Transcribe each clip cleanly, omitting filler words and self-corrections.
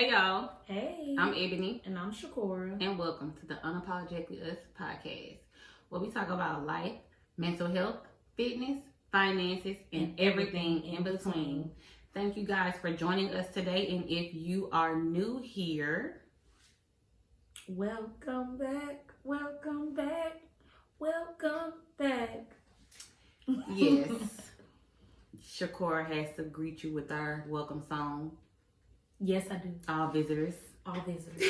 Hey y'all. Hey. I'm Ebony. And I'm Shakora. And welcome to the UnapologeticallyUs podcast, where we talk about life, mental health, fitness, finances, and everything in between. Thank you guys for joining us today. And if you are new here, welcome back. Welcome back. Welcome back. Yes. Shakora has to greet you with our welcome song. Yes, I do. All visitors. All visitors.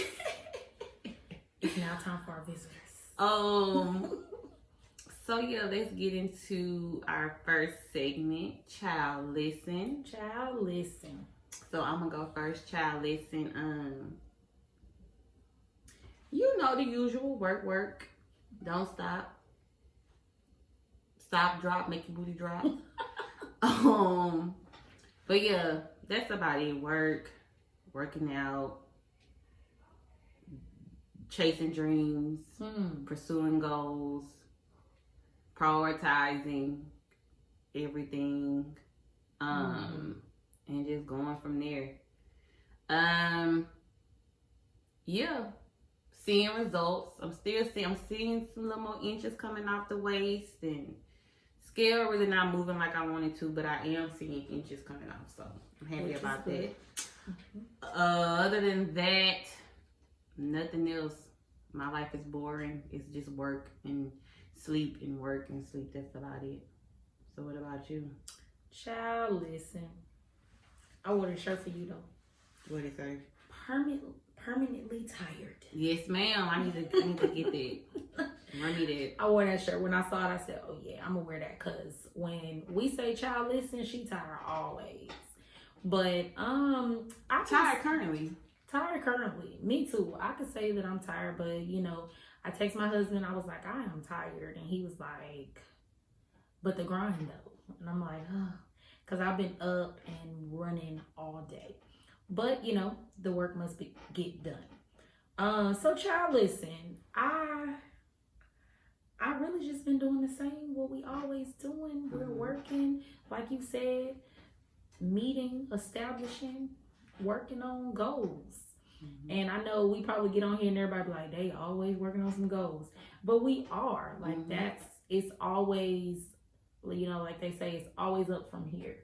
It's now time for our visitors. So yeah, let's get into our first segment, Child Listen. Child Listen. So I'm gonna go first, Child Listen. You know the usual, work, don't stop. Stop, drop, make your booty drop. But yeah, that's about it. Working out, chasing dreams, pursuing goals, prioritizing everything, and just going from there. Yeah, seeing results. I'm seeing some little more inches coming off the waist, and scale really not moving like I wanted to, but I am seeing inches coming off, so I'm happy about that. Other than that, nothing else. My life is boring. It's just work and sleep and work and sleep. That's about it. So what about you? Child, listen. I ordered a shirt for you though. What is it? Permanently tired. Yes, ma'am. I need to get that. Run me that. I wore that shirt. When I saw it, I said, oh yeah, I'm gonna wear that, because when we say child listen, she tired always. But tired currently. Tired currently. Me too. I could say that I'm tired, but you know, I text my husband, I was like, I am tired, and he was like, but the grind though. And I'm like, because I've been up and running all day. But you know, the work must get done. So child listen, I really just been doing the same what we always doing. We're working, like you said, meeting, establishing, working on goals. And I know we probably get on here and everybody be like, they always working on some goals. But we are. Like it's always, you know, like they say, it's always up from here.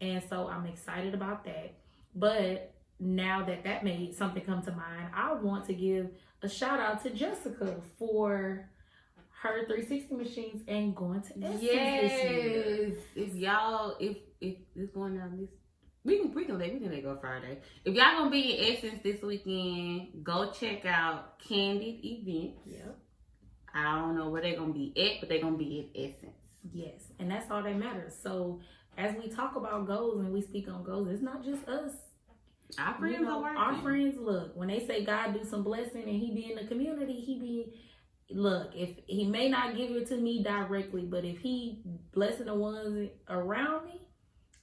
And so I'm excited about that. But now that made something come to mind, I want to give a shout out to Jessica for her 360 machines and going to Essence this year. If y'all, if it's going down this, we can let go Friday. If y'all gonna be in Essence this weekend, go check out Candid Events. Yep. I don't know where they're gonna be at, but they're gonna be at Essence. Yes, and that's all that matters. So as we talk about goals and we speak on goals, it's not just us. Our friends are working. Our friends, look, when they say God do some blessing and he be in the community, look, if he may not give it to me directly, but if he blessing the ones around me,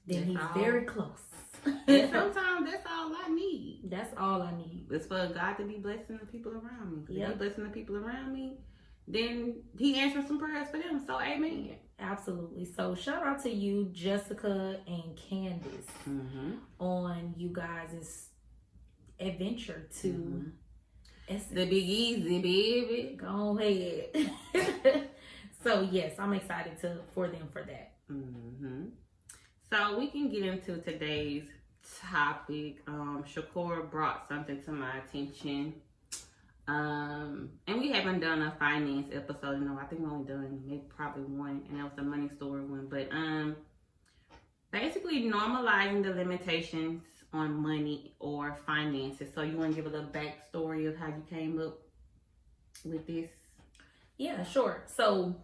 then he's very close. And sometimes that's all I need. That's all I need. It's for God to be blessing the people around me. If he's blessing the people around me, then he answers some prayers for them. So amen. Absolutely. So shout out to you, Jessica and Candace, on you guys' adventure to Essence. The Big Easy, baby. Go ahead. So yes, I'm excited for them for that. So we can get into today's topic. Shakora brought something to my attention. And we haven't done a finance episode. No, I think we only done probably one, and that was the money story one. But basically normalizing the limitations on money or finances. So you want to give a little backstory of how you came up with this? Yeah, sure. So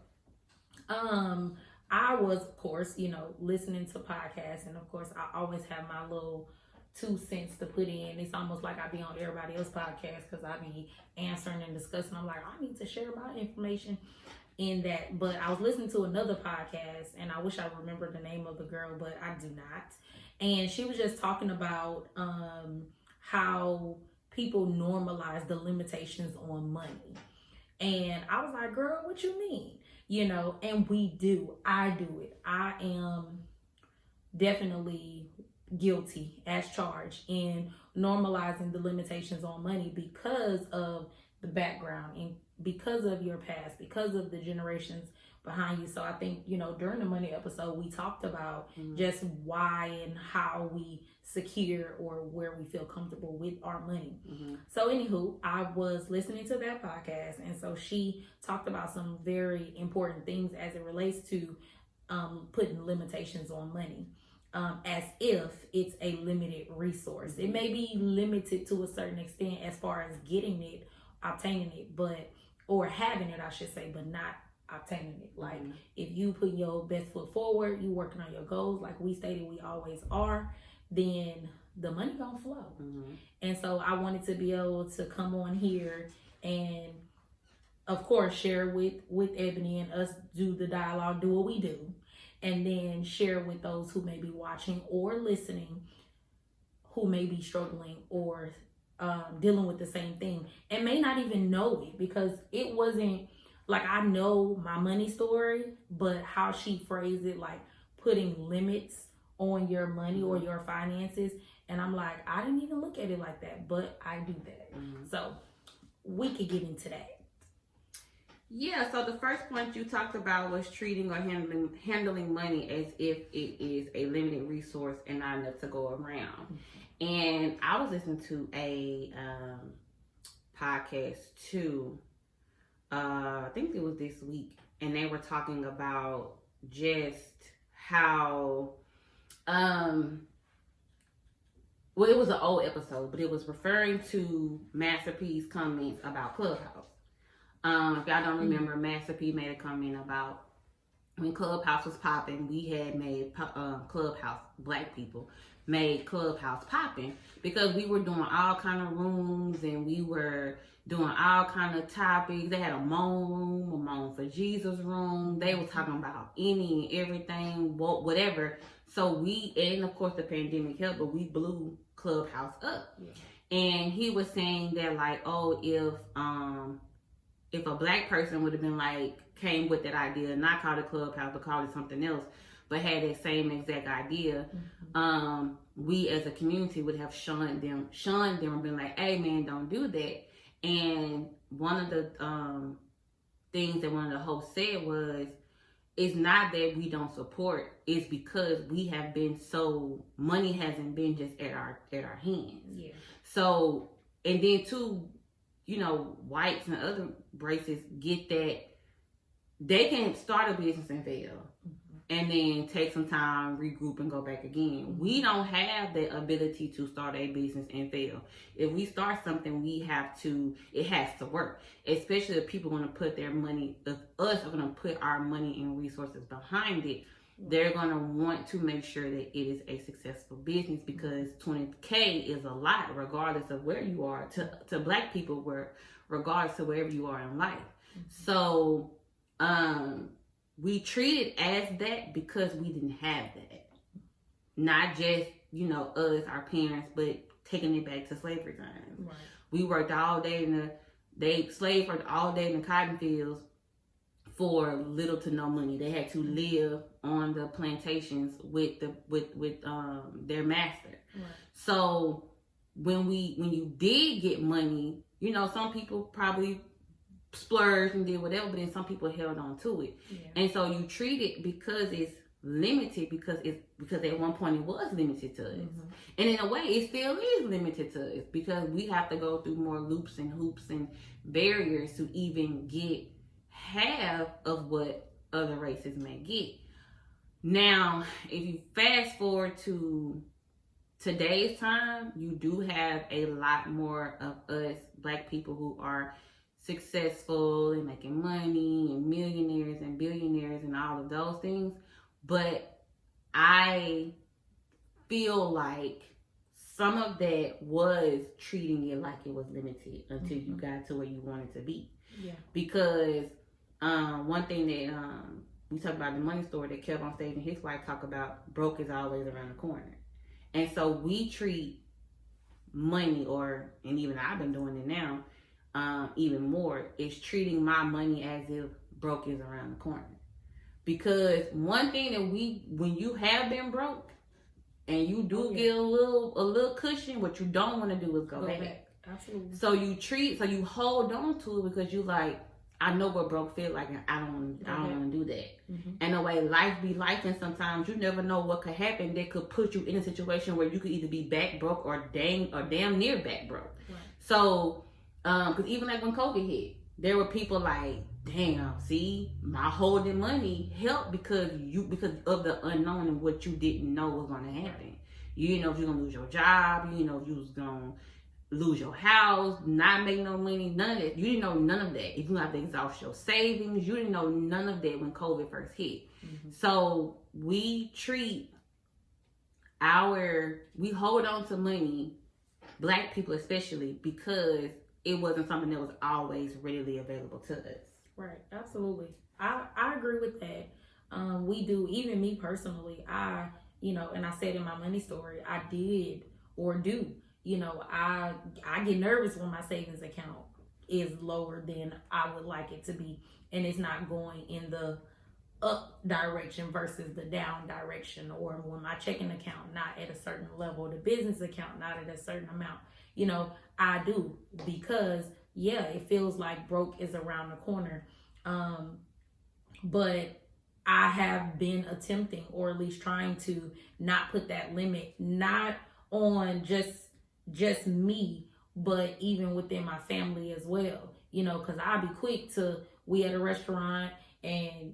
I was, of course, you know, listening to podcasts, and of course I always have my little 2 cents to put in. It's almost like I be on everybody else's podcast because I be answering and discussing. I'm like, I need to share my information in that. But I was listening to another podcast, and I wish I remembered the name of the girl, but I do not. And she was just talking about how people normalize the limitations on money. And I was like, girl, what you mean? You know, and we do. I do it. I am definitely guilty as charged in normalizing the limitations on money because of the background and because of your past, because of the generations behind you. So I think, during the money episode, we talked about just why and how we secure or where we feel comfortable with our money. So anywho, I was listening to that podcast, and so she talked about some very important things as it relates to putting limitations on money. As if it's a limited resource. It may be limited to a certain extent as far as getting it, obtaining it, or having it, I should say, but not obtaining it. Like if you put your best foot forward, you working on your goals, like we stated we always are, then the money gonna flow. And so I wanted to be able to come on here and, of course, share with Ebony and us, do the dialogue, do what we do, and then share with those who may be watching or listening, who may be struggling or dealing with the same thing and may not even know it, because it wasn't like I know my money story, but how she phrased it, like putting limits on your money or your finances. And I'm like, I didn't even look at it like that, but I do that. So we could get into that. Yeah, so the first point you talked about was treating or handling money as if it is a limited resource and not enough to go around. And I was listening to a podcast too, I think it was this week, and they were talking about just how, well, it was an old episode, but it was referring to Master P's comments about Clubhouse. If y'all don't remember, Master P made a comment about when Clubhouse was popping, we had made Clubhouse, black people made Clubhouse popping because we were doing all kind of rooms and we were doing all kind of topics. They had a moan room, a moan for Jesus room. They were talking about any and everything, whatever. So and of course the pandemic helped, but we blew Clubhouse up. And he was saying that like, oh, if a black person would have been like, came with that idea, not called it Clubhouse, but called it something else, but had that same exact idea, we as a community would have shunned them and been like, hey man, don't do that. And one of the things that one of the hosts said was, it's not that we don't support, it's because we have been money hasn't been just at our hands. So, and then too, whites and other races get that they can start a business and fail and then take some time, regroup, and go back again. We don't have the ability to start a business and fail. If we start something, it has to work. Especially if people are going to put their money, if us are going to put our money and resources behind it, they're going to want to make sure that it is a successful business, because $20K is a lot regardless of where you are, to black people, regardless of wherever you are in life. So we treat it as that because we didn't have that. Not just, us, our parents, but taking it back to slavery times. Right. We worked all day slaves worked all day in the cotton fields for little to no money. They had to live on the plantations with their master. Right. So when you did get money, some people probably splurged and did whatever, but then some people held on to it. And so you treat it because it's limited, because at one point it was limited to us. And in a way it still is limited to us, because we have to go through more loops and hoops and barriers to even get half of what other races may get. Now, if you fast forward to today's time, you do have a lot more of us black people who are successful and making money and millionaires and billionaires and all of those things. But I feel like some of that was treating it like it was limited until you got to where you wanted to be. Because one thing that we talked about, the money story that Kev on stage and his wife talk about, broke is always around the corner. And so we treat money, and even I've been doing it now, even more, is treating my money as if broke is around the corner. Because one thing that when you have been broke, and you do get a little cushion, what you don't want to do is go back. Absolutely. So you hold on to it because you like, I know what broke feel like, and I don't want to do that. And the way life be life, and sometimes you never know what could happen that could put you in a situation where you could either be back broke or damn near back broke. Right. So, because even like when COVID hit, there were people like, damn, see, my holding money helped because of the unknown and what you didn't know was going to happen. You didn't know if you were going to lose your job. You didn't know if you was going to lose your house, not make no money, none of that. You didn't know none of that. If you have to exhaust your savings, you didn't know none of that when COVID first hit. So we hold on to money, Black people especially, because it wasn't something that was always readily available to us. Right, absolutely. I agree with that. We do, even me personally, and I said in my money story, I did or do. I get nervous when my savings account is lower than I would like it to be, and it's not going in the up direction versus the down direction, or when my checking account not at a certain level, the business account not at a certain amount. I do, because it feels like broke is around the corner. But I have been attempting, or at least trying to, not put that limit, not on just me, but even within my family as well, because I'll be quick to, we at a restaurant and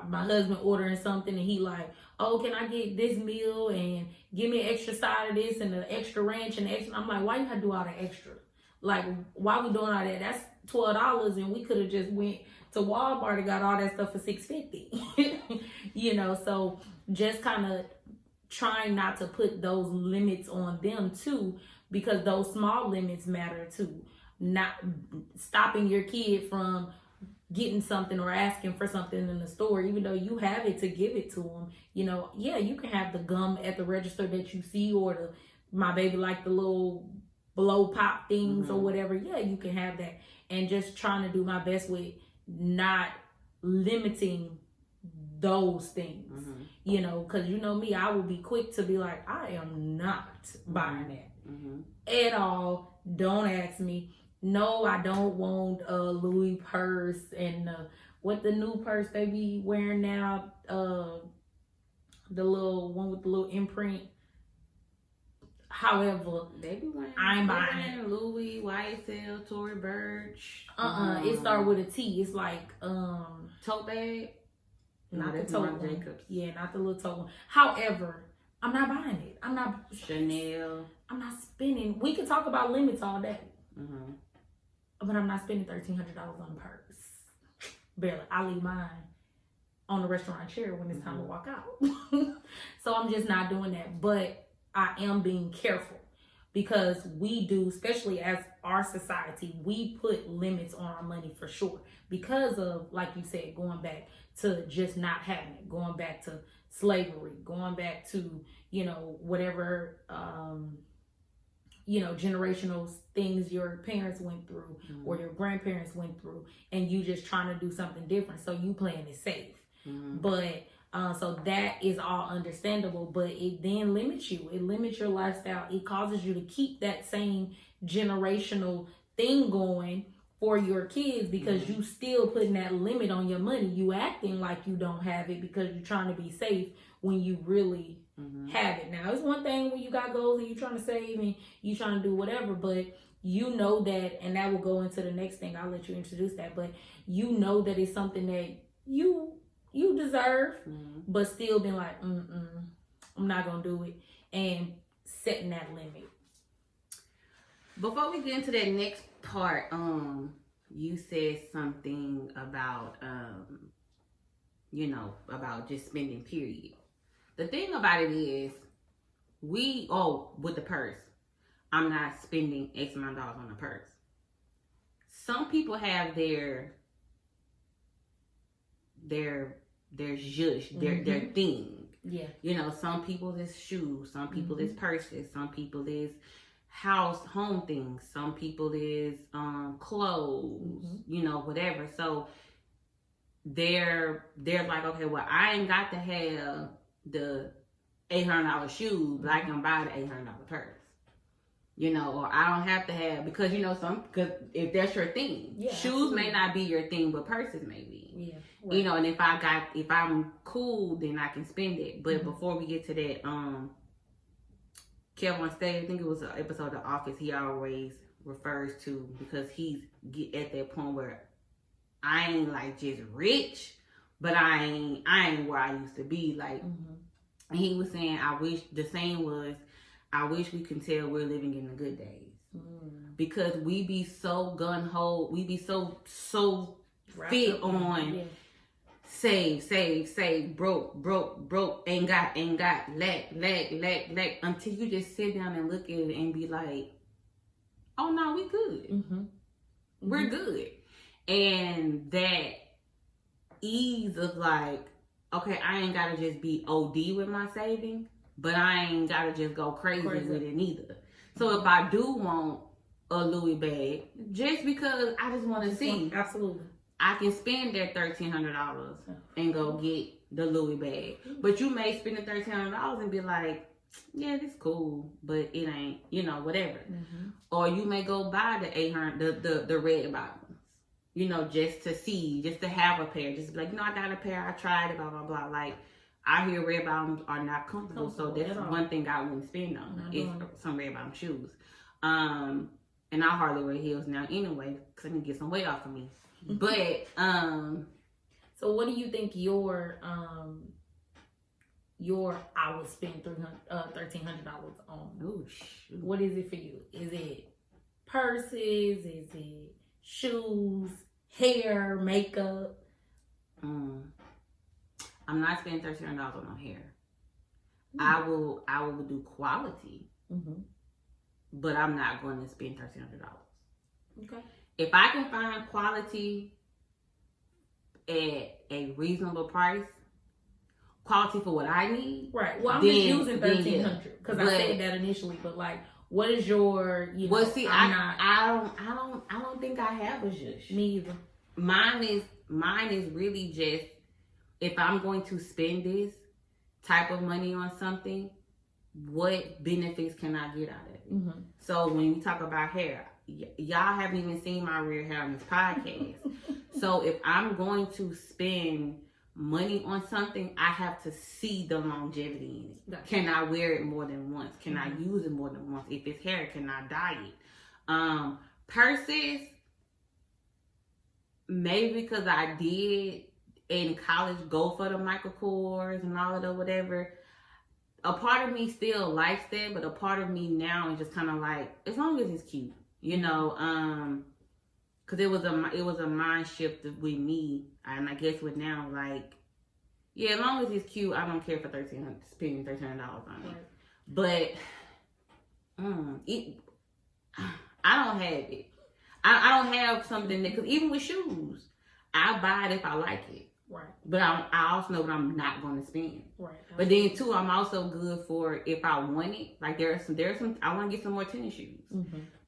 my husband ordering something and he like, oh, can I get this meal and give me an extra side of this and the extra ranch and the extra. I'm like, why you have to do all the extra? Like, why we doing all that? That's $12 and we could have just went to Walmart and got all that stuff for $6.50. So just kind of trying not to put those limits on them too, because those small limits matter too. Not stopping your kid from getting something or asking for something in the store, even though you have it to give it to them. You can have the gum at the register that you see, or my baby like the little blow pop things or whatever. You can have that. And just trying to do my best with not limiting those things, because me, I will be quick to be like, I am not buying that at all. Don't ask me. No, I don't want a Louis purse and what the new purse they be wearing now, the little one with the little imprint. However, they be wearing, I'm buying it. Louis, YSL, Tory Burch. It started with a T. It's like tote bag. Not the tote one. Jacobs. Yeah, not the little tote one. However, I'm not buying it. I'm not Chanel. I'm not spending. We could talk about limits all day. But I'm not spending $1,300 on a purse. Barely. I leave mine on the restaurant chair when it's time to walk out. So I'm just not doing that. But I am being careful, because we do, especially as our society, we put limits on our money for sure. Because of, like you said, going back to just not having it, going back to slavery, going back to, whatever, generational things your parents went through or your grandparents went through, and you just trying to do something different. So you playing it safe. But so that is all understandable, but it then limits you. It limits your lifestyle. It causes you to keep that same generational thing going for your kids, because you still putting that limit on your money. You acting like you don't have it because you're trying to be safe when you really have it. Now, it's one thing when you got goals and you're trying to save and you trying to do whatever, but that, and that will go into the next thing. I'll let you introduce that, but that it's something that you deserve, but still being like, I'm not gonna do it, and setting that limit. Before we get into that next part, you said something about about just spending, period. The thing about it is, with the purse, I'm not spending X amount of dollars on a purse. Some people have their zhush, their thing. Yeah. Some people is shoes, some people is purses, some people is home things, some people is clothes, whatever. So they're like, okay, well, I ain't got to have the $800 shoes, but I can buy the $800 purse. You know, or I don't have to have, because you know, because if that's your thing, shoes absolutely. May not be your thing, but purses may be. Yeah, right. You know, and if I'm cool, then I can spend it. But before we get to that, Kevin on stage, I think it was an episode of The Office, he always refers to, because he's at that point where I ain't like just rich, but I ain't where I used to be. Like, and he was saying, I wish we can tell we're living in the good days. Because we be so gun-ho, we be so fit on save, broke, ain't got, lack, until you just sit down and look at it and be like, oh no, we good. We're good. And that ease of like, okay, I ain't gotta just be OD with my saving, but I ain't gotta just go crazy with it neither. So if I do want a Louis bag, just because I just want to see, absolutely, I can spend that $1,300 and go get the Louis bag. But you may spend the $1,300 and be like, yeah, this cool, but it ain't, you know, whatever. Or you may go buy the $800, the red bottoms, you know, just to see, just to have a pair, just be like, you know, I got a pair, I tried it, blah blah blah. Like, I hear red bottoms are not comfortable, so that's one thing I wouldn't spend on is some red bottom shoes. And I hardly wear heels now anyway, because I can get some weight off of me. But so what do you think your I would spend $1,300 on? Oh shoot. What is it for you? Is it purses? Is it shoes, hair, makeup? I'm not spending $1,300 on my hair. I will do quality, but I'm not going to spend $1,300. Okay. If I can find quality at a reasonable price, quality for what I need, right? Well, I'm just using $1,300 because I said that initially, but like, what is your? You know, see, I don't think I have a zhush. Me either. Mine is really just, if I'm going to spend this type of money on something, what benefits can I get out of it? So when we talk about hair, y'all haven't even seen my real hair on this podcast. So if I'm going to spend money on something, I have to see the longevity in it. Can I wear it more than once? Can I use it more than once? If it's hair, can I dye it? Purses, maybe because I did in college go for the Michael Kors and all of the whatever. A part of me still likes that, but a part of me now is just kind of like, as long as it's cute, you know, because it was a mind shift with me, and I guess with now, like, yeah, as long as it's cute, I don't care for spending $1,300 on it. But I don't have it. I don't have something that, because even with shoes, I buy it if I like it. Right. But I also know what I'm not going to spend. Right. But then too, I'm also good for if I want it. Like there's some I want to get some more tennis shoes.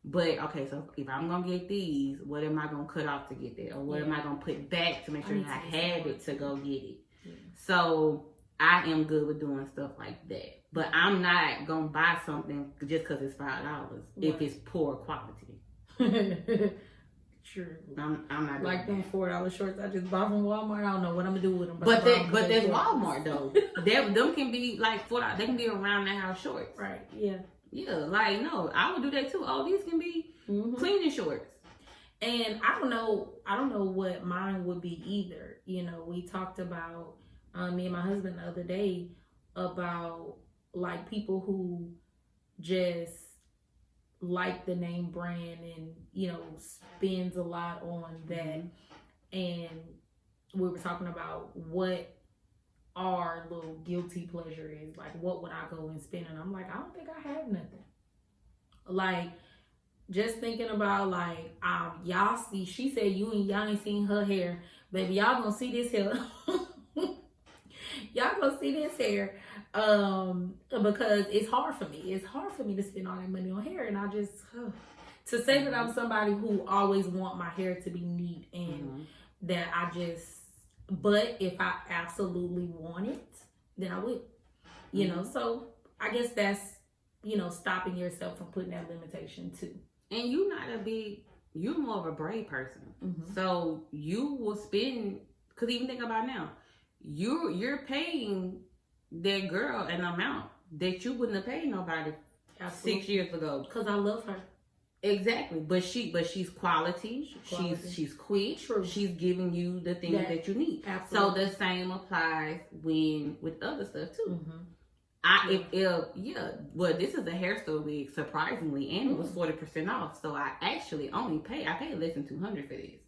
But okay, so if I'm gonna get these, what am I gonna cut off to get that, or what am I gonna put back to make sure I have it to go get it? So I am good with doing stuff like that. But I'm not gonna buy something just because it's $5 if it's poor quality. True. I'm not like them $4 shorts I just bought from Walmart. I don't know what I'm gonna do with them. But there's Walmart though. them can be like $4. They can be around the house shorts. Right. Yeah. Yeah. Like no, I would do that too. Oh, these can be cleaning shorts. And I don't know what mine would be either. You know, we talked about me and my husband the other day about like people who just like the name brand and, you know, spends a lot on that. And we were talking about what our little guilty pleasure is. Like, what would I go and spend? And I'm like, I don't think I have nothing. Like, just thinking about, like, y'all see, she said y'all ain't seen her hair. Baby, y'all gonna see this hair. Y'all gonna see this hair. Because it's hard for me. It's hard for me to spend all that money on hair. And I just, to say that I'm somebody who always want my hair to be neat and that I just, but if I absolutely want it, then I would. You know, so I guess that's, you know, stopping yourself from putting that limitation too. And you're more of a brave person. So you will spend, because even think about now, you're paying that girl an amount that you wouldn't have paid nobody 6 years ago. Because I love her. Exactly, but she's quality. She's quick. True. She's giving you the things that you need. Absolutely. So the same applies with other stuff too. Well, this is a hair store wig, surprisingly, and it was 40% off. So I actually I paid less than $200 for this.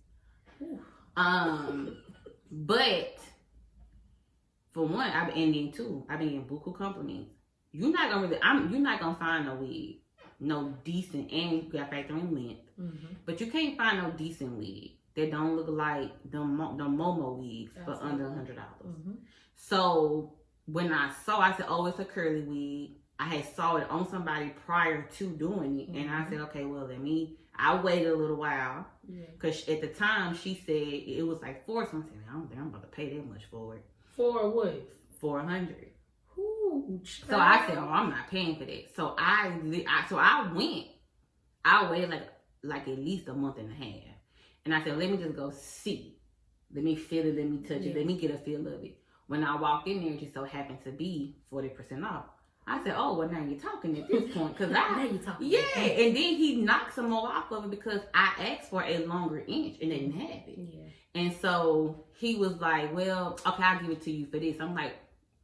But for one, I've been in buku companies. You're not gonna find no wig, no decent, and you got factor in length. But you can't find no decent wig that don't look like the Momo wigs for under $100. So when I said, oh, it's a curly wig. I had saw it on somebody prior to doing it, and I said, okay, well, I waited a little while, because at the time she said it was like $400. So I said, I don't think I'm about to pay that much for it. For what? $400. Ooh, so I said, oh, I'm not paying for that. So I went. I waited like at least a month and a half, and I said, let me just go see. Let me feel it. Let me touch it. Let me get a feel of it. When I walked in there, it just so happened to be 40% off. I said, oh, well, now you're talking at this point. Now you're talking. Yeah, and then he knocked some more off of it because I asked for a longer inch and they didn't have it. Yeah. And so he was like, well, okay, I'll give it to you for this. I'm like,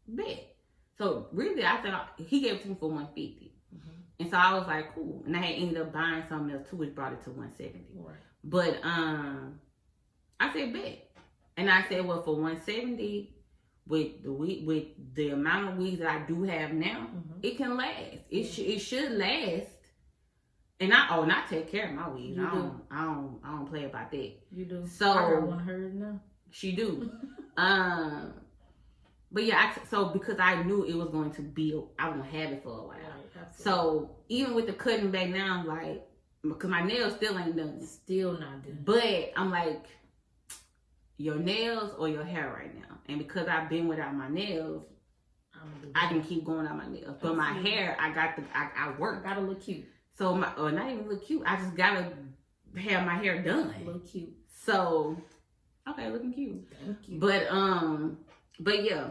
bet. So really, I thought he gave it to me for $150. And so I was like, cool. And I had ended up buying something else too, which brought it to $170. Right. But I said, bet. And I said, well, for $170, with the amount of wigs that I do have now, it can last. It should last. And I take care of my wigs. I don't play about that. You do. So I got one of hers now. She do. But yeah, so because I knew it was going to be, I was gonna have it for a while. Right, so even with the cutting back now, I'm like, because my nails still ain't done. Still not done. But I'm like, your nails or your hair right now. And because I've been without my nails, I can keep going out my nails. But my hair, I work. Gotta look cute. So or not even look cute. I just gotta have my hair done. Look cute. So, okay, looking cute. Thank you. But yeah.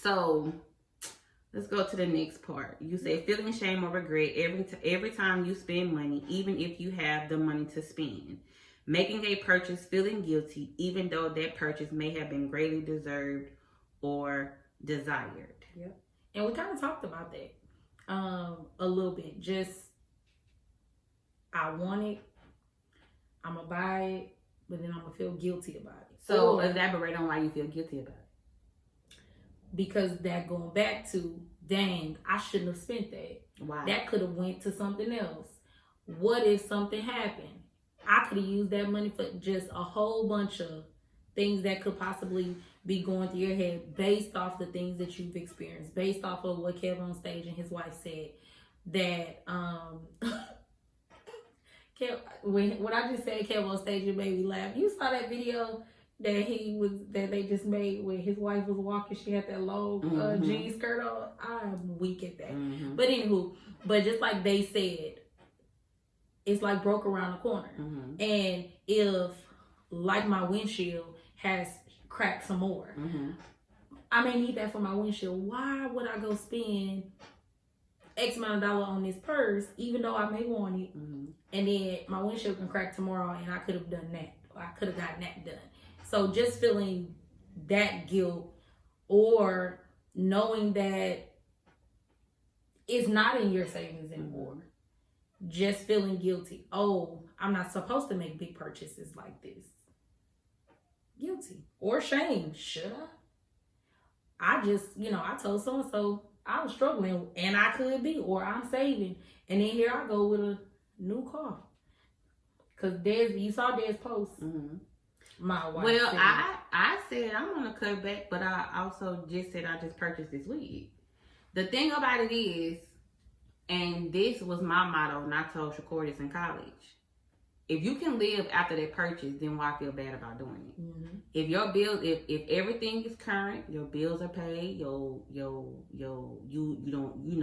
So let's go to the next part. You say feeling shame or regret every time you spend money, even if you have the money to spend. Making a purchase, feeling guilty, even though that purchase may have been greatly deserved or desired. Yep. And we kind of talked about that a little bit. Just, I want it, I'm going to buy it, but then I'm going to feel guilty about it. So elaborate on why you feel guilty about it. Because that going back to, dang, I shouldn't have spent that. Wow. That could have went to something else. What if something happened? I could have used that money for just a whole bunch of things that could possibly be going through your head based off the things that you've experienced, based off of what Kev on stage and his wife said. That Kev, when I just said Kev on stage, it made me laugh. You saw that video that they just made where his wife was walking. She had that long jean skirt on. I'm weak at that. But anywho, just like they said, it's like broke around the corner. And if, like my windshield has cracked some more, I may need that for my windshield. Why would I go spend X amount of dollar on this purse, even though I may want it, and then my windshield can crack tomorrow and I could have done that. Or I could have gotten that done. So just feeling that guilt, or knowing that it's not in your savings anymore. Just feeling guilty. Oh, I'm not supposed to make big purchases like this. Guilty. Or shame. Should I? I just, I told so-and-so I was struggling and I could be, or I'm saving. And then here I go with a new car. Because you saw Dad's post. My wife Well, I said I'm going to cut back, but I also just said I just purchased this wig. The thing about it is, and this was my motto, and I told Shakur this in college, if you can live after that purchase, then why feel bad about doing it? Mm-hmm. If your bills, if everything is current, your bills are paid, you know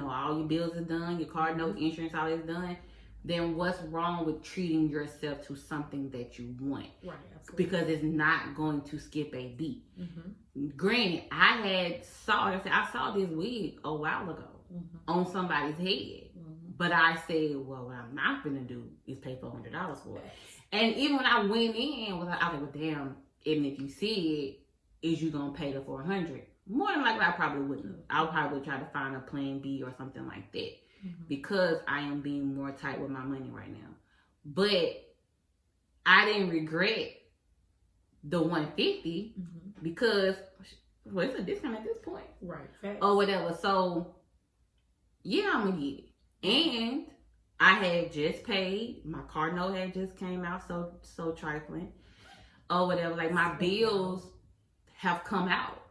all your bills are done, your car note, insurance, all is done, then what's wrong with treating yourself to something that you want? Right, absolutely. Because it's not going to skip a beat. Mm-hmm. Granted, I saw this wig a while ago on somebody's head. But I said, well, what I'm not going to do is pay $400 for it. And even when I went in, I was like, well, damn, even if you see it, is you going to pay the $400? More than likely, I probably wouldn't. I'll probably try to find a plan B or something like that. Because I am being more tight with my money right now. But I didn't regret the $150 because, well, it's a discount at this point. Right. Facts. Or whatever. So, yeah, I'm going to get it. And I had just paid. My car note had just came out, so trifling. Or whatever. Like, my bills have come out.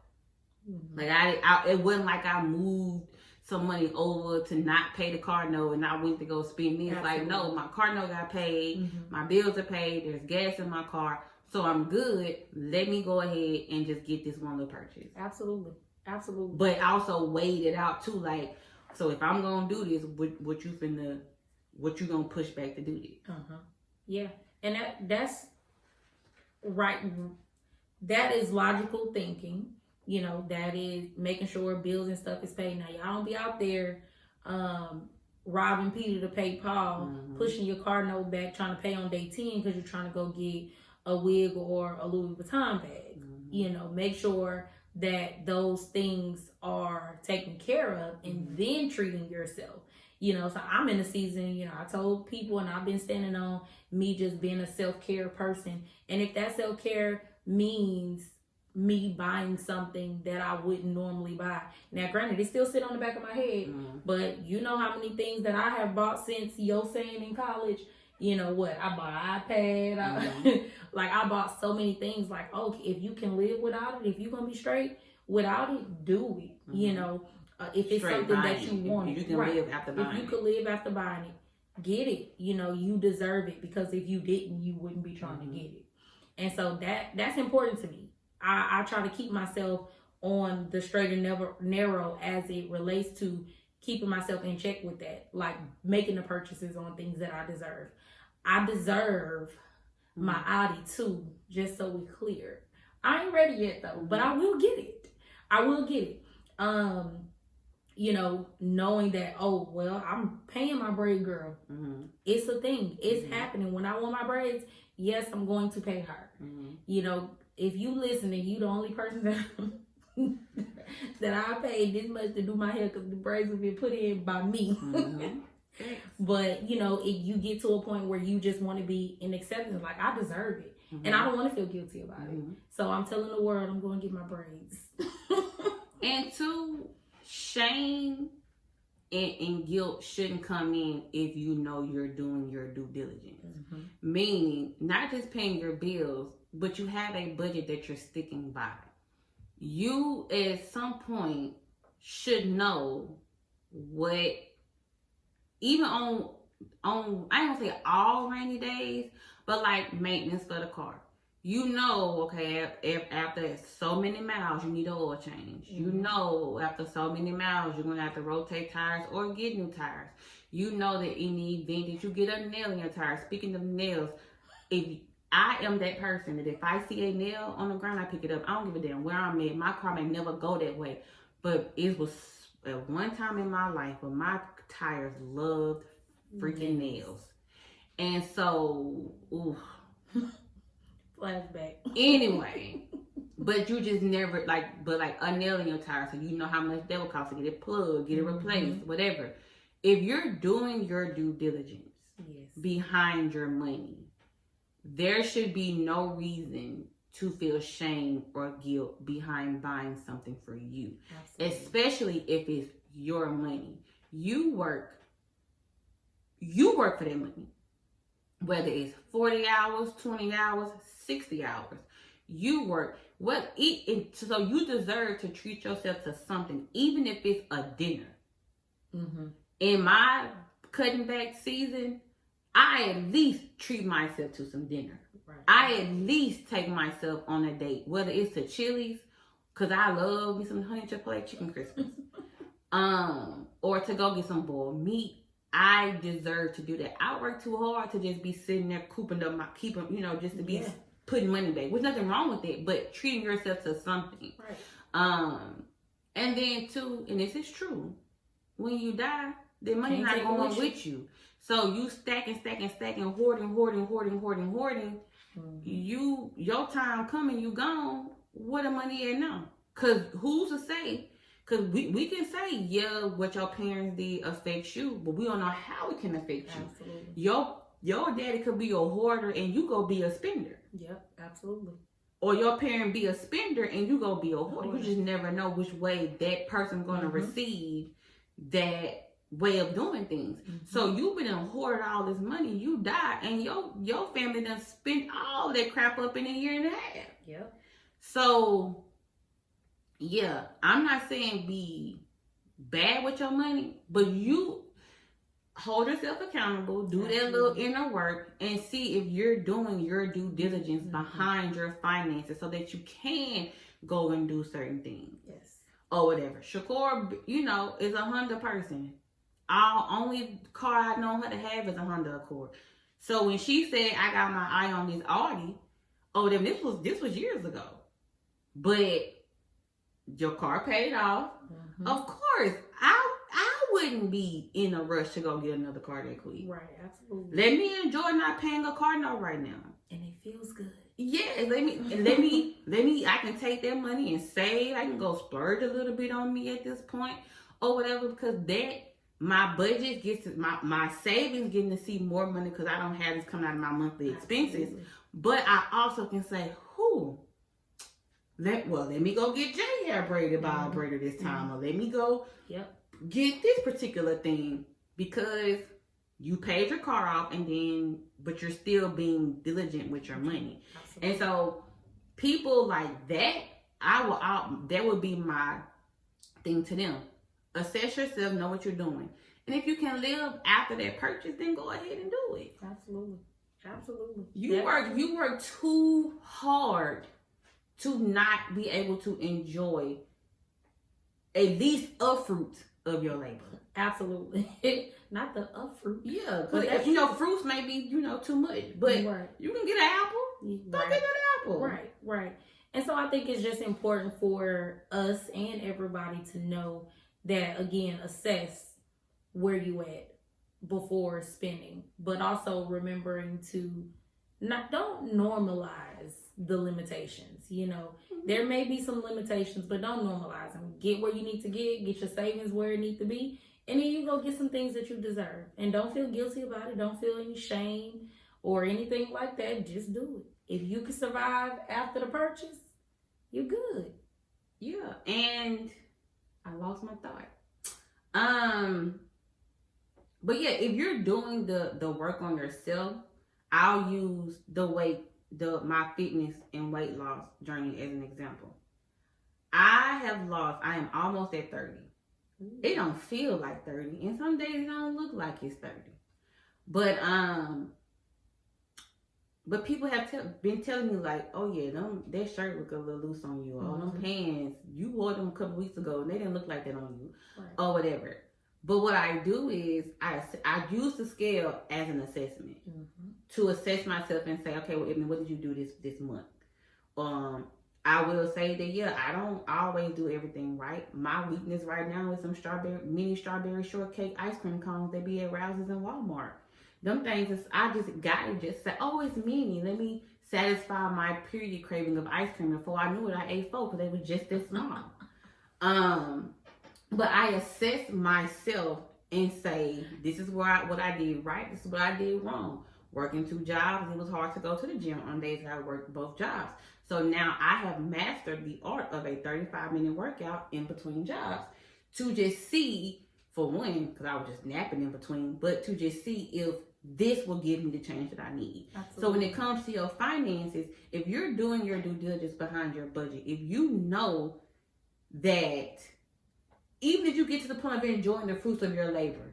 Like, I it wasn't like I moved some money over to not pay the car note and I went to go spend this. Like, no, my car note got paid. My bills are paid. There's gas in my car. So I'm good. Let me go ahead and just get this one little purchase. Absolutely. But also weighed it out, too. Like, so if I'm gonna do this, what you gonna push back to do this? Yeah, and that's right. That is logical thinking. You know, that is making sure bills and stuff is paid. Now, y'all don't be out there robbing Peter to pay Paul, pushing your car note back, trying to pay on day 10 because you're trying to go get a wig or a Louis Vuitton bag. You know, make sure that those things are taken care of and then treating yourself. You know, so I'm in a season, you know, I told people and I've been standing on me just being a self-care person. And if that self-care means me buying something that I wouldn't normally buy. Now, granted, it still sit on the back of my head, but you know how many things that I have bought since your saying in college. You know what? I bought an iPad. Like, I bought so many things. Like, okay, if you can live without it, if you're going to be straight without it, do it. You know, if it's straight something that you want. If you can live after buying it. If you could live after buying it, get it. You know, you deserve it. Because if you didn't, you wouldn't be trying to get it. And so that's important to me. I try to keep myself on the straight and narrow as it relates to keeping myself in check with that. Like, making the purchases on things that I deserve. I deserve my Audi too, just so we clear. I ain't ready yet though, but I will get it. You know, knowing that, oh, well, I'm paying my braid girl. It's a thing. It's happening. When I want my braids, yes, I'm going to pay her. You know, if you listen and you the only person that I paid this much to do my hair because the braids have been put in by me. But, you know, you get to a point where you just want to be in acceptance. Like, I deserve it. And I don't want to feel guilty about it. So I'm telling the world I'm going to get my braids. And two, shame and guilt shouldn't come in if you know you're doing your due diligence. Meaning, not just paying your bills, but you have a budget that you're sticking by. You, at some point, should know what, even on I ain't gonna say all rainy days, but like maintenance for the car. You know, okay, after so many miles, you need an oil change. You know, after so many miles, you're gonna have to rotate tires or get new tires. You know that in the event that you get a nail in your tire. Speaking of nails, if I am that person that if I see a nail on the ground, I pick it up. I don't give a damn where I'm at. My car may never go that way, but it was at one time in my life when my tires loved freaking nails. And so, flashback. Anyway, but you just never, like a nail in your tire, so you know how much that will cost to get it plugged, get it replaced, whatever. If you're doing your due diligence behind your money, there should be no reason to feel shame or guilt behind buying something for you. Absolutely. Especially if it's your money. You work for that money. Whether it's 40 hours, 20 hours, 60 hours. You work. So you deserve to treat yourself to something, even if it's a dinner. In my cutting back season, I at least treat myself to some dinner. Right. I at least take myself on a date, whether it's to Chili's, because I love me some honey chipotle chicken Christmas, or to go get some boiled meat. I deserve to do that. I work too hard to just be sitting there just to be putting money back. There's nothing wrong with it, but treating yourself to something. Right. And then too, and this is true, when you die, the money not going with you. So you stacking, hoarding. Mm-hmm. Your time coming, you gone. Where the money at now? Cause who's to say? Cause we can say, yeah, what your parents did affects you, but we don't know how it can affect you. Absolutely. Your daddy could be a hoarder and you go be a spender. Yep, absolutely. Or your parent be a spender and you go be a hoarder. You just never know which way that person's gonna receive that way of doing things. Mm-hmm. So you've been hoarded all this money, you die, and your family done spent all that crap up in a year and a half. Yep. So yeah, I'm not saying be bad with your money, but you hold yourself accountable, do that little inner work, and see if you're doing your due diligence behind your finances so that you can go and do certain things. Yes. Or whatever. Shakur, is a Honda person. Only car I know her to have is a Honda Accord. So when she said, I got my eye on this Audi, then this was years ago. But your car paid off. Mm-hmm. Of course, I wouldn't be in a rush to go get another car that quick. Right, absolutely. Let me enjoy not paying a car note right now. And it feels good. Yeah, let me I can take that money and save. I can go splurge a little bit on me at this point or whatever, because my budget gets my savings getting to see more money because I don't have this coming out of my monthly expenses. Absolutely. But I also can say, let me go get Jay hair braided by a braider this time, or let me go get this particular thing, because you paid your car off but you're still being diligent with your money. Absolutely. And so people like that, that would be my thing to them. Assess yourself, know what you're doing. And if you can live after that purchase, then go ahead and do it. Absolutely. Absolutely. You work too hard to not be able to enjoy at least a fruit of your labor. Absolutely. Not the fruit. Yeah, because fruits may be, too much. But you can get an apple. Don't get an apple. Right, right. And so I think it's just important for us and everybody to know that, again, assess where you at before spending, but also remembering to don't normalize the limitations. There may be some limitations, but don't normalize them. Get where you need to get your savings where it needs to be, and then you go get some things that you deserve. And don't feel guilty about it. Don't feel any shame or anything like that. Just do it. If you can survive after the purchase, you're good. Yeah, and I lost my thought. But yeah, if you're doing the work on yourself, I'll use my fitness and weight loss journey as an example. I am almost at 30. It don't feel like 30, and some days it don't look like it's 30. But people have been telling me like, oh yeah, that shirt look a little loose on you, or them pants, you wore them a couple weeks ago and they didn't look like that on you, or whatever. But what I do is I use the scale as an assessment to assess myself and say, okay, well, what did you do this month? I will say that, I don't always do everything right. My weakness right now is some mini strawberry shortcake ice cream cones that be at Rouse's and Walmart. Them things I just got to just say, oh, it's mini. Let me satisfy my period craving of ice cream. Before I knew it, I ate 4 because they were just this small. But I assess myself and say, this is what I did right. This is what I did wrong. Working 2 jobs, it was hard to go to the gym on days that I worked both jobs. So now I have mastered the art of a 35-minute workout in between jobs to just see, for one, because I was just napping in between, but to just see if this will give me the change that I need. Absolutely. So when it comes to your finances, if you're doing your due diligence behind your budget, if you know that even if you get to the point of enjoying the fruits of your labor,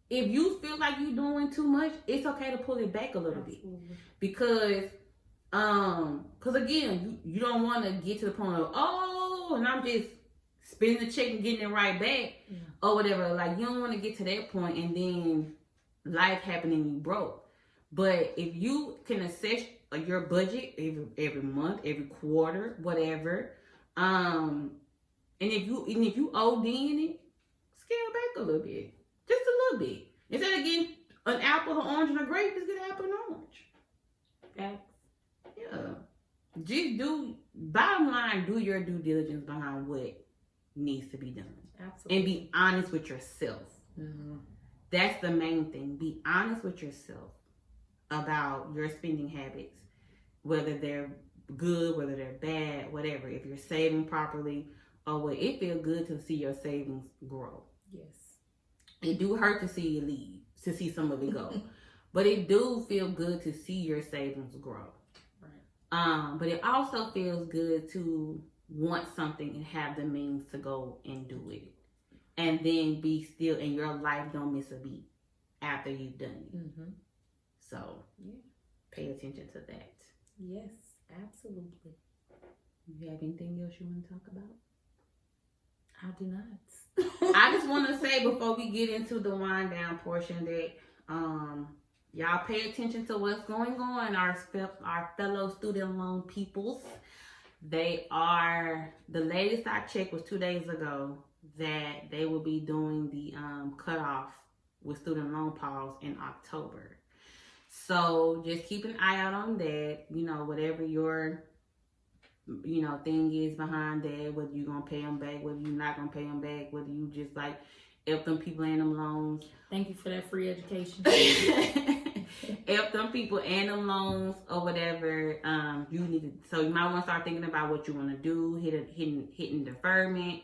if you feel like you're doing too much, it's okay to pull it back a little bit. Because again, you don't want to get to the point of, oh, and I'm just spending the check and getting it right back or whatever. Like, you don't want to get to that point and then life happening, you broke. But if you can assess your budget every month, every quarter, whatever, and if you OD in it, scale back a little bit, just a little bit. Instead of getting an apple, an orange, and a grape, just get an apple and orange. Okay. Yeah. Just bottom line, do your due diligence behind what needs to be done. Absolutely. And be honest with yourself. Mm-hmm. That's the main thing. Be honest with yourself about your spending habits, whether they're good, whether they're bad, whatever. If you're saving properly, or what, it feels good to see your savings grow. Yes. It do hurt to see you leave, to see some of it go. But it do feel good to see your savings grow. Right. But it also feels good to want something and have the means to go and do it. And then be still, and your life don't miss a beat after you've done it. Mm-hmm. So, pay attention to that. Yes, absolutely. You have anything else you want to talk about? I do not. I just want to say before we get into the wind down portion that y'all pay attention to what's going on. Our fellow student loan peoples. The latest I checked was 2 days ago that they will be doing the cutoff with student loan pause in October. So just keep an eye out on that. Whatever your thing is behind that, whether you're gonna pay them back, whether you're not gonna pay them back, whether you just like help them people and them loans. Thank you for that free education. Help them people and them loans or whatever. You need to. So you might want to start thinking about what you want to do, hitting deferment,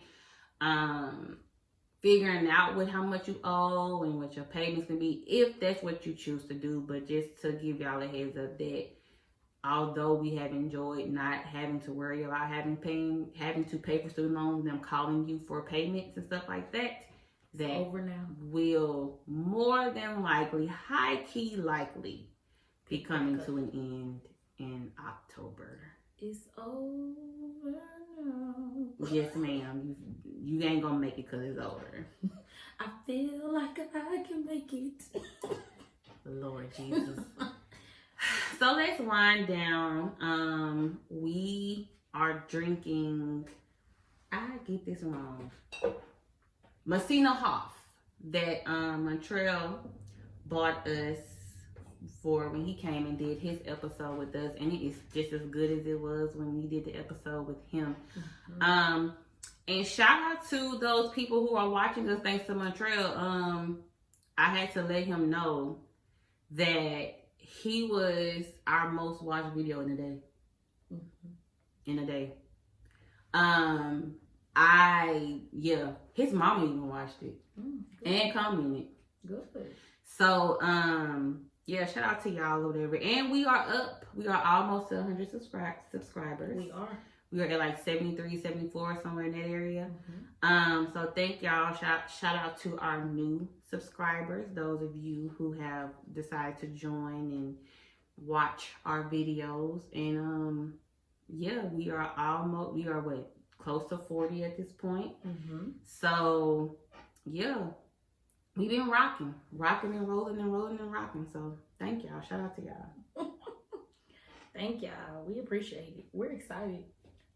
figuring out how much you owe and what your payments can be, if that's what you choose to do. But just to give y'all a heads up that although we have enjoyed not having to worry about having to pay for student loans, them calling you for payments and stuff like that, that over now will more than likely, high-key likely, be coming to an end in October. It's over now. Yes, ma'am. You ain't gonna make it because it's over. I feel like I can make it. Lord Jesus. So let's wind down. We are drinking, I get this wrong, Messina Hoff that Montreal bought us for when he came and did his episode with us, and it is just as good as it was when we did the episode with him. Mm-hmm. And shout out to those people who are watching us thanks to Montreal. I had to let him know that he was our most watched video in a day. Mm-hmm. In a day. His mama even watched it and commented. Good. So, shout out to y'all or whatever. And we are up. We are almost to 100 subscribers. We are. We are at like 73, 74, somewhere in that area. Mm-hmm. So thank y'all. Shout out to our new subscribers, those of you who have decided to join and watch our videos. And we are close to 40 at this point. Mm-hmm. So we've been rocking and rolling and rocking. So thank y'all. Shout out to y'all. Thank y'all. We appreciate it. We're excited.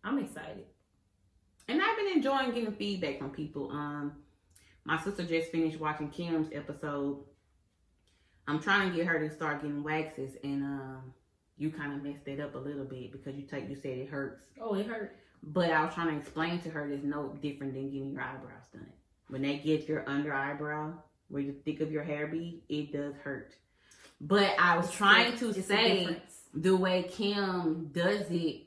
I'm excited. And I've been enjoying getting feedback from people. My sister just finished watching Kim's episode. I'm trying to get her to start getting waxes, and you kind of messed it up a little bit because you said it hurts. Oh, it hurt. But I was trying to explain to her there's no different than getting your eyebrows done. When they get your under eyebrow, where the thick of your hair be, it does hurt. But I was trying to say the way Kim does it,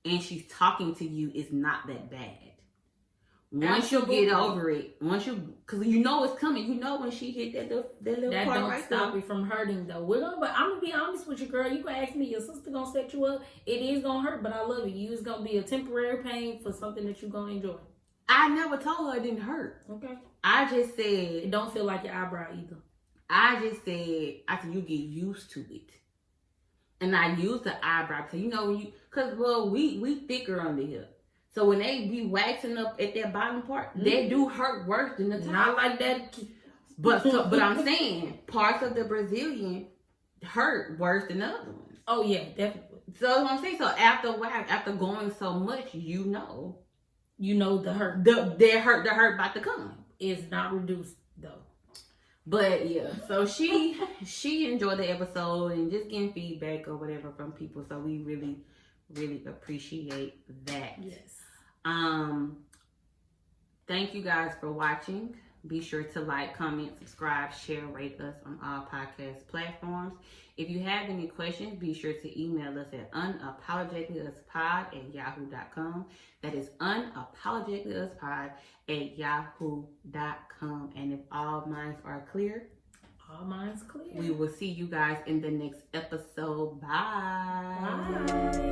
and she's talking to you, is not that bad. Once you get over it, because you know it's coming. You know when she hit that little that part don't right stop there. me from hurting though. But I'm gonna be honest with you, girl. You can ask me, your sister gonna set you up. It is gonna hurt, but I love it. It's gonna be a temporary pain for something that you're gonna enjoy. I never told her it didn't hurt. Okay. I just said it don't feel like your eyebrow either. I just said, you get used to it. And I use the eyebrow. So, you know, we thicker under here. So when they be waxing up at that bottom part, they do hurt worse than the top. Not like that. But I'm saying, parts of the Brazilian hurt worse than the other ones. Oh, yeah, definitely. So that's what I'm saying. So after going so much, you know the hurt. The hurt about to come. Is not reduced, though. But yeah, so she enjoyed the episode and just getting feedback or whatever from people. So we really, really appreciate that. Yes. Thank you guys for watching. Be sure to like, comment, subscribe, share, rate us on all podcast platforms. If you have any questions, be sure to email us at unapologeticallyuspod@yahoo.com. That is unapologeticallyuspod@yahoo.com. And if all minds are clear, all minds clear. We will see you guys in the next episode. Bye. Bye.